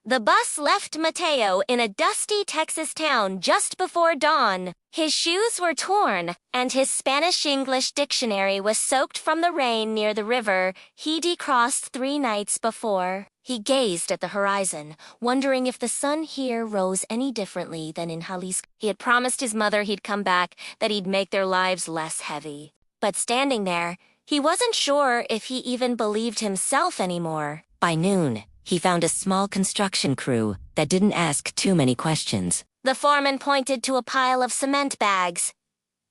The bus left Mateo in a dusty Texas town just before dawn. His shoes were torn, and his Spanish-English dictionary was soaked from the rain near the river he'd crossed 3 nights before. He gazed at the horizon, wondering if the sun here rose any differently than in Jalisco. He had promised his mother he'd come back, that he'd make their lives less heavy. But standing there, he wasn't sure if he even believed himself anymore. By noon, he found a small construction crew that didn't ask too many questions. The foreman pointed to a pile of cement bags.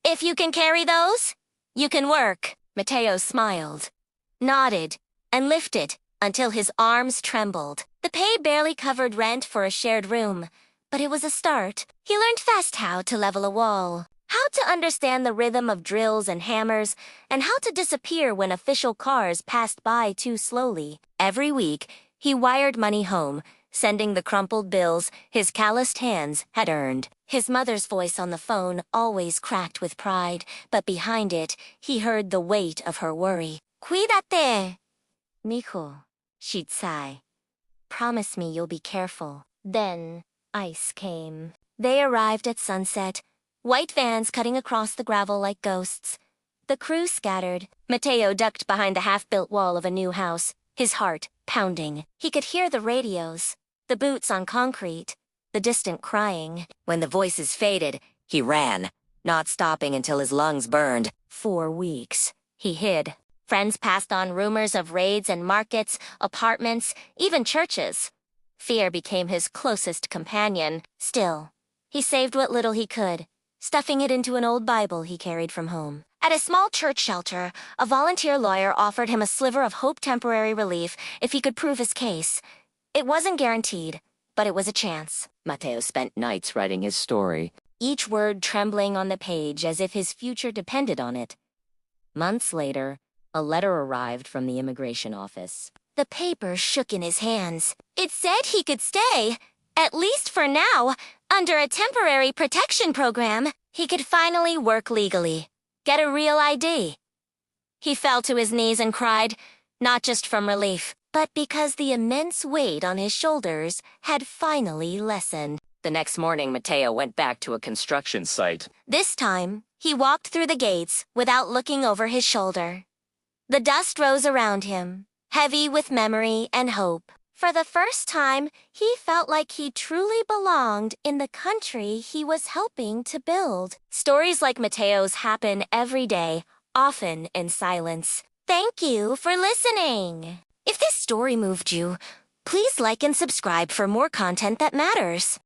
"If you can carry those, you can work." Mateo smiled, nodded, and lifted until his arms trembled. The pay barely covered rent for a shared room, but it was a start. He learned fast how to level a wall, how to understand the rhythm of drills and hammers, and how to disappear when official cars passed by too slowly. Every week, he wired money home, sending the crumpled bills his calloused hands had earned. His mother's voice on the phone always cracked with pride, but behind it, he heard the weight of her worry. "Cuídate, mijo," she'd sigh. "Promise me you'll be careful." Then, ice came. They arrived at sunset, white vans cutting across the gravel like ghosts. The crew scattered. Mateo ducked behind the half-built wall of a new house, his heart pounding. He could hear the radios, the boots on concrete, the distant crying. When the voices faded, he ran, not stopping until his lungs burned. 4 weeks. He hid. Friends passed on rumors of raids and markets, apartments, even churches. Fear became his closest companion. Still, he saved what little he could, stuffing it into an old Bible he carried from home. At a small church shelter, a volunteer lawyer offered him a sliver of hope, temporary relief, if he could prove his case. It wasn't guaranteed, but it was a chance. Mateo spent nights writing his story, each word trembling on the page as if his future depended on it. Months later, a letter arrived from the immigration office. The paper shook in his hands. It said he could stay, at least for now, under a temporary protection program. He could finally work legally, get a real ID. He fell to his knees and cried, not just from relief, but because the immense weight on his shoulders had finally lessened. The next morning, Mateo went back to a construction site. This time, he walked through the gates without looking over his shoulder. The dust rose around him, heavy with memory and hope. For the first time, he felt like he truly belonged in the country he was helping to build. Stories like Mateo's happen every day, often in silence. Thank you for listening. If this story moved you, please like and subscribe for more content that matters.